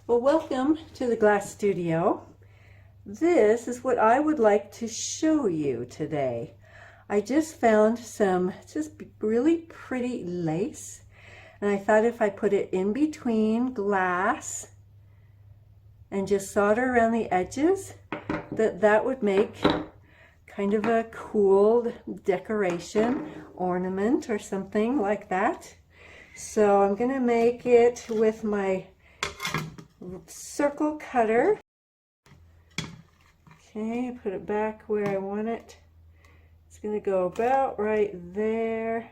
Well, welcome to the glass studio. This is what I would like to show you today. I just found some just really pretty lace, and I thought if I put it in between glass and just solder around the edges, that would make kind of a cool decoration ornament or something like that. So I'm going to make it with my circle cutter. Okay, put it back where I want it. It's going to go about right there.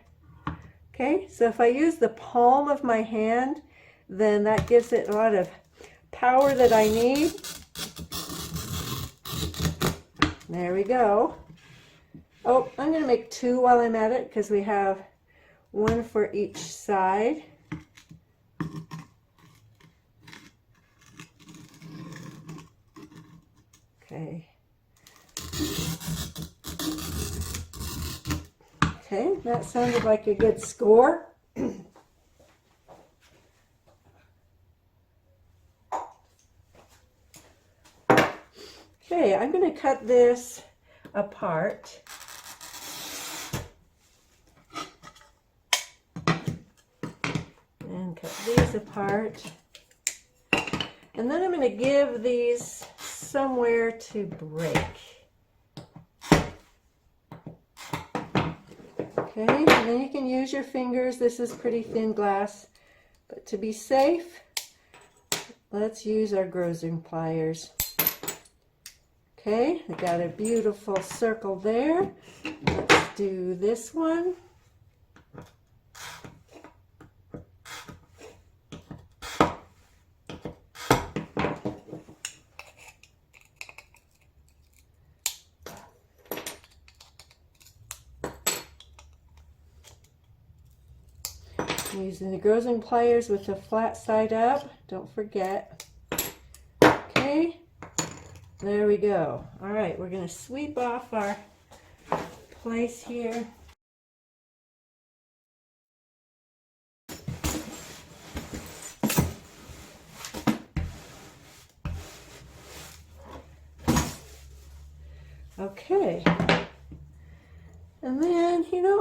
Okay, so if I use the palm of my hand, then that gives it a lot of power that I need. There we go. Oh, I'm going to make two while I'm at it because we have one for each side. Okay. Okay, that sounded like a good score. Okay, I'm going to cut this apart. And cut these apart. And then I'm going to give these somewhere to break. Okay, and then you can use your fingers. This is pretty thin glass, but to be safe, let's use our grazing pliers. Okay, I got a beautiful circle there. Let's do this one. Using the grazing pliers with the flat side up, don't forget. Okay, there we go. All right, we're going to sweep off our place here. Okay. And then,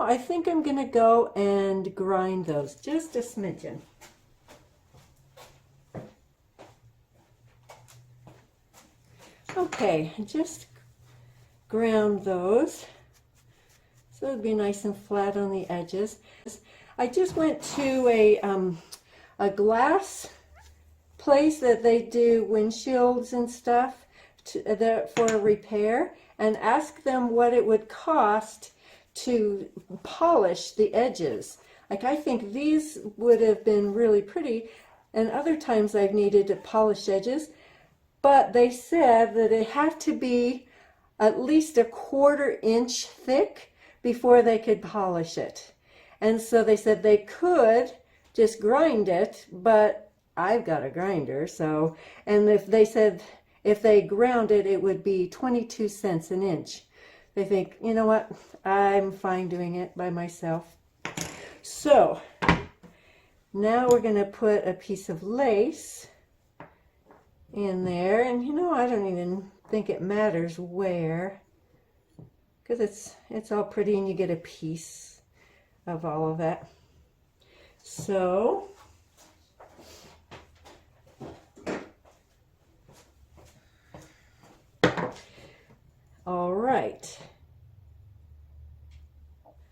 I think I'm going to go and grind those just a smidgen. Okay, just ground those so it'd be nice and flat on the edges. I just went to a glass place that they do windshields and stuff for repair, and asked them what it would cost to polish the edges. Like, I think these would have been really pretty, and other times I've needed to polish edges, but they said that it had to be at least a 1/4 inch thick before they could polish it. And so they said they could just grind it, but I've got a grinder, so, and if they said if they ground it, it would be 22 cents an inch. They think, you know what, I'm fine doing it by myself. So now we're going to put a piece of lace in there, and I don't even think it matters where, because it's all pretty and you get a piece of all of that. So all right,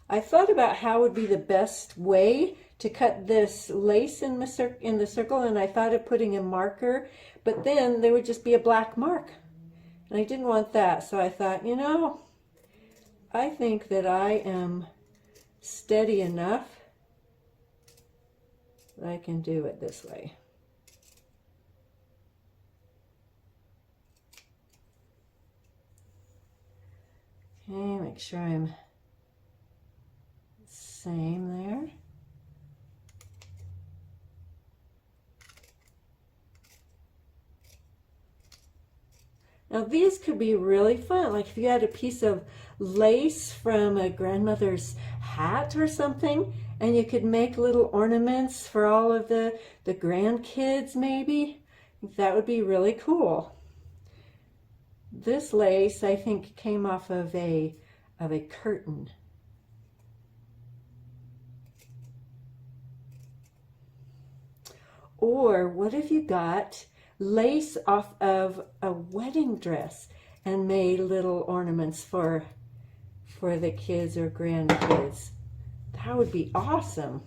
I thought about how would be the best way to cut this lace in the circle, and I thought of putting a marker, but then there would just be a black mark, and I didn't want that. So I thought, I think that I am steady enough that I can do it this way. Okay, make sure I'm same there. Now these could be really fun, like if you had a piece of lace from a grandmother's hat or something, and you could make little ornaments for all of the grandkids maybe. That would be really cool. This lace, I think, came off of a curtain. Or what if you got lace off of a wedding dress and made little ornaments for the kids or grandkids? That would be awesome.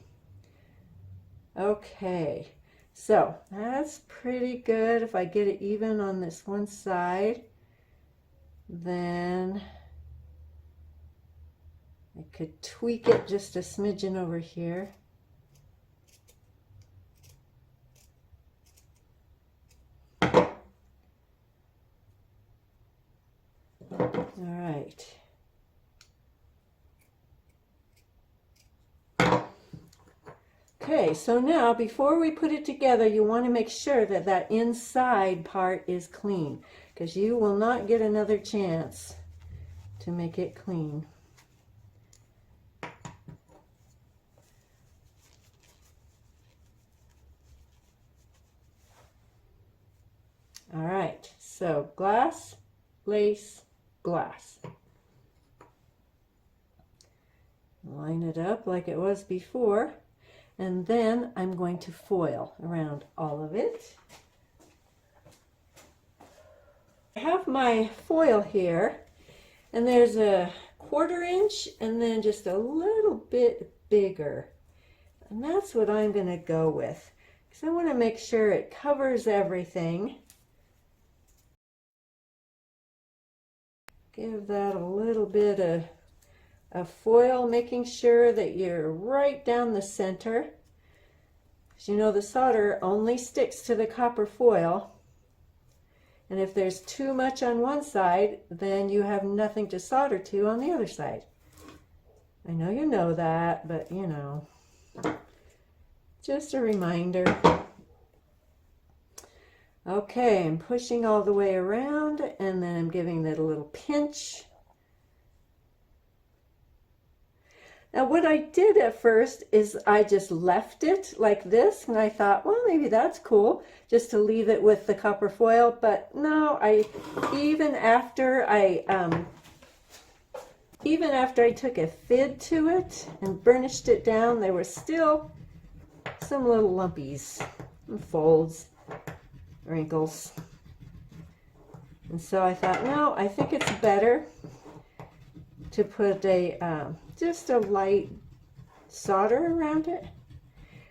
Okay, so that's pretty good. If I get it even on this one side, then I could tweak it just a smidgen over here. All right. Okay, so now before we put it together, you want to make sure that that inside part is clean, because you will not get another chance to make it clean. All right, so glass, lace, glass. Line it up like it was before. And then I'm going to foil around all of it. I have my foil here, and there's a 1/4 inch and then just a little bit bigger. And that's what I'm going to go with, because I want to make sure it covers everything. Give that a little bit of foil, making sure that you're right down the center. As you know, the solder only sticks to the copper foil, and if there's too much on one side, then you have nothing to solder to on the other side. I know you know that, but you know, just a reminder. Okay, I'm pushing all the way around, and then I'm giving it a little pinch. Now what I did at first is I just left it like this, and I thought, well, maybe that's cool, just to leave it with the copper foil. But no, even after I took a fid to it and burnished it down, there were still some little lumpies and folds, wrinkles. And so I thought, no, I think it's better to put just a light solder around it.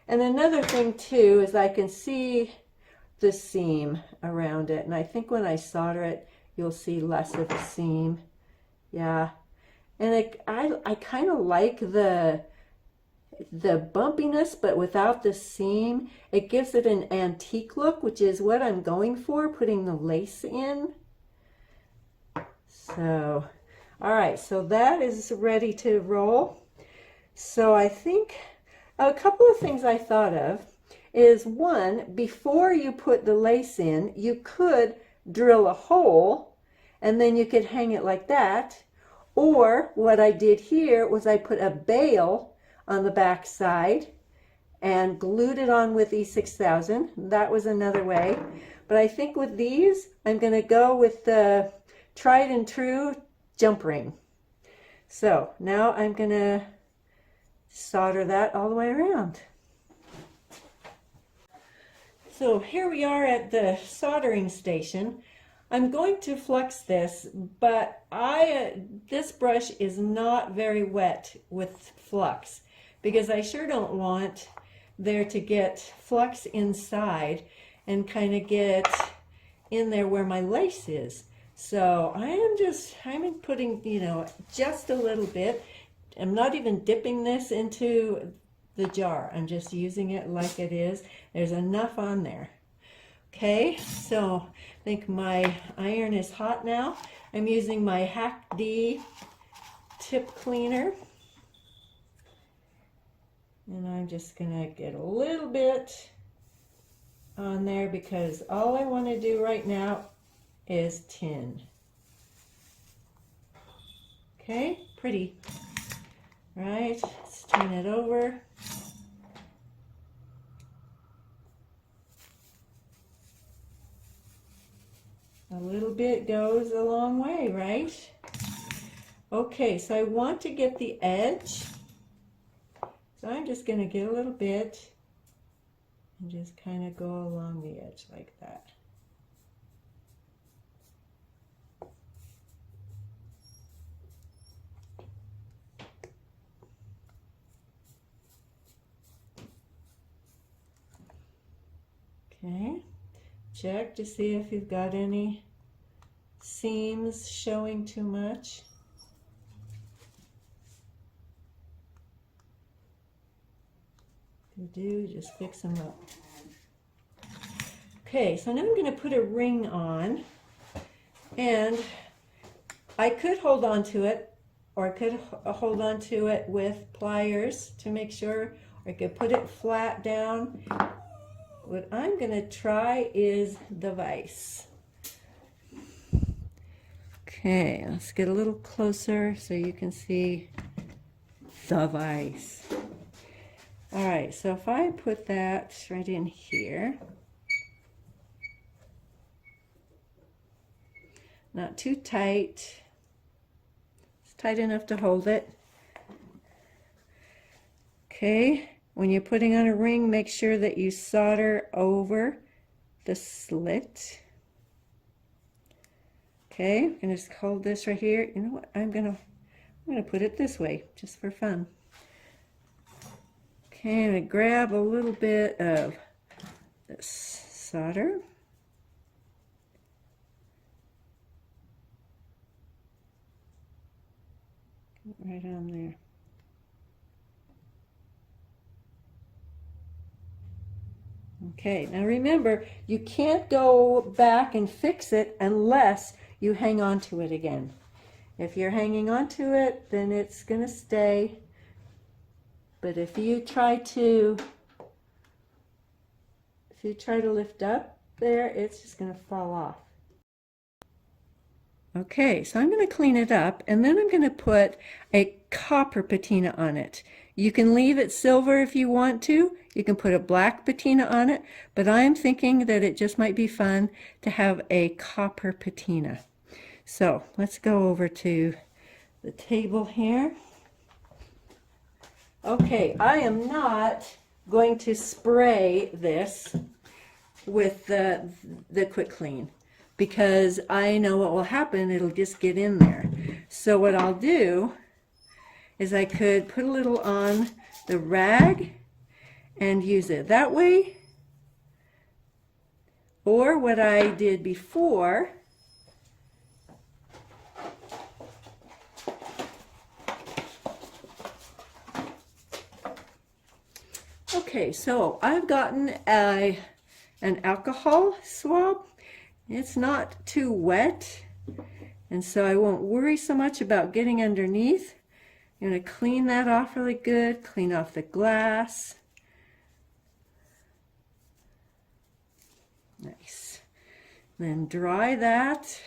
And another thing too is I can see the seam around it, and I think when I solder it, you'll see less of a seam. Yeah, and I kind of like the bumpiness, but without the seam. It gives it an antique look, which is what I'm going for, putting the lace in. So all right, so that is ready to roll. So I think a couple of things I thought of is, one, before you put the lace in, you could drill a hole and then you could hang it like that. Or what I did here was I put a bail on the back side and glued it on with E6000. That was another way. But I think with these, I'm going to go with the tried and true jump ring. So now I'm going to solder that all the way around. So here we are at the soldering station. I'm going to flux this, but this brush is not very wet with flux, because I sure don't want there to get flux inside and kind of get in there where my lace is. So I'm putting, just a little bit. I'm not even dipping this into the jar. I'm just using it like it is. There's enough on there. Okay, so I think my iron is hot now. I'm using my Hack D tip cleaner. And I'm just gonna get a little bit on there, because all I want to do right now is tin. Okay, pretty. Right, let's turn it over. A little bit goes a long way, right? Okay, so I want to get the edge. So I'm just going to get a little bit and just kind of go along the edge like that. Okay, check to see if you've got any seams showing too much. If you do, just fix them up. Okay, so now I'm going to put a ring on, and I could hold on to it, or I could hold on to it with pliers to make sure, or I could put it flat down. What I'm going to try is the vise. Okay, let's get a little closer so you can see the vise. All right, so if I put that right in here, not too tight, it's tight enough to hold it. Okay, when you're putting on a ring, make sure that you solder over the slit. Okay, I'm gonna just hold this right here. You know what? I'm gonna put it this way just for fun. Okay, I'm gonna grab a little bit of this solder. Right on there. Okay, now remember, you can't go back and fix it unless you hang on to it again. If you're hanging on to it, then it's going to stay. But if you try to lift up there, it's just going to fall off. Okay, so I'm going to clean it up, and then I'm going to put a copper patina on it. You can leave it silver if you want to. You can put a black patina on it, but I'm thinking that it just might be fun to have a copper patina. So let's go over to the table here. Okay, I am not going to spray this with the quick clean, because I know what will happen. It'll just get in there. So what I'll do is I could put a little on the rag and use it that way. Or what I did before, okay, so I've gotten an alcohol swab. It's not too wet, and so I won't worry so much about getting underneath. I'm going to clean that off really good, clean off the glass. Nice. Then dry that.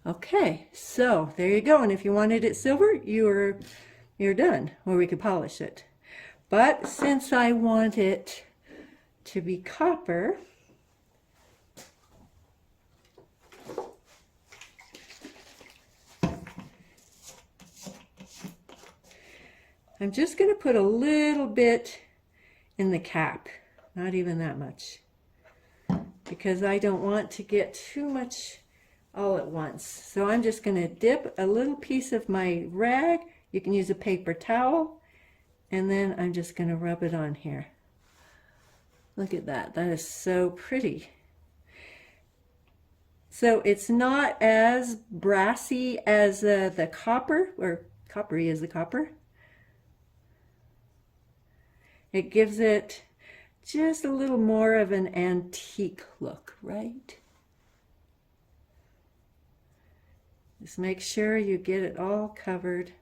Okay, so there you go. And if you wanted it silver, you're done, or we could polish it. But since I want it to be copper, I'm just going to put a little bit in the cap, not even that much, because I don't want to get too much all at once. So I'm just going to dip a little piece of my rag. You can use a paper towel, and then I'm just going to rub it on here. Look at that. That is so pretty. So it's not as brassy as the copper, or coppery as the copper. It gives it just a little more of an antique look, right? Just make sure you get it all covered.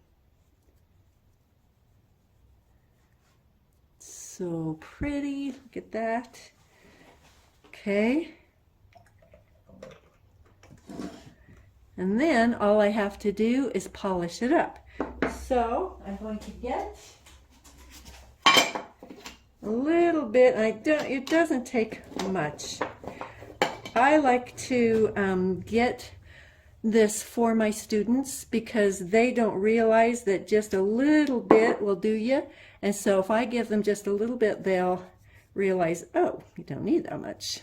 So pretty, look at that. Okay. And then all I have to do is polish it up. So I'm going to get a little bit. It doesn't take much. I like to get this for my students because they don't realize that just a little bit will do you. And so if I give them just a little bit, they'll realize, oh, you don't need that much.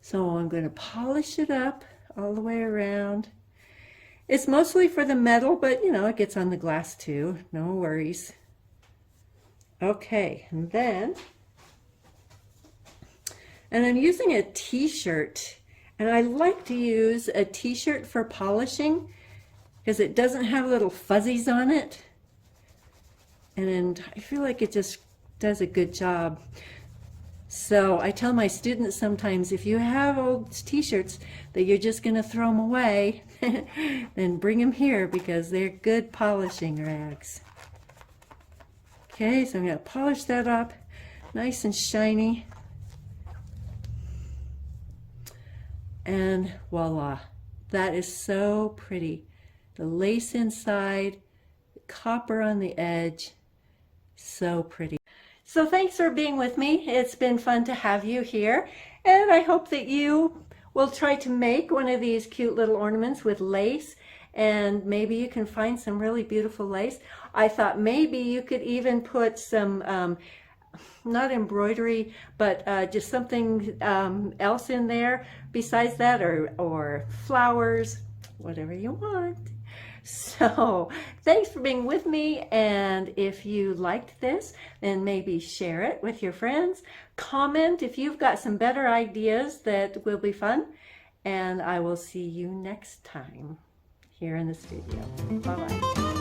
So I'm going to polish it up all the way around. It's mostly for the metal, but you know, it gets on the glass too. No worries. Okay, and I'm using a t-shirt. And I like to use a t-shirt for polishing because it doesn't have little fuzzies on it. And I feel like it just does a good job. So I tell my students sometimes, if you have old t-shirts that you're just going to throw them away, then bring them here because they're good polishing rags. Okay, so I'm going to polish that up nice and shiny. And voila, that is so pretty. The lace inside, the copper on the edge, so pretty. So thanks for being with me. It's been fun to have you here, and I hope that you will try to make one of these cute little ornaments with lace, and maybe you can find some really beautiful lace. I thought maybe you could even put some not embroidery, but just something else in there besides that, or flowers, whatever you want. So thanks for being with me, and if you liked this, then maybe share it with your friends. Comment if you've got some better ideas that will be fun, and I will see you next time here in the studio. Bye-bye.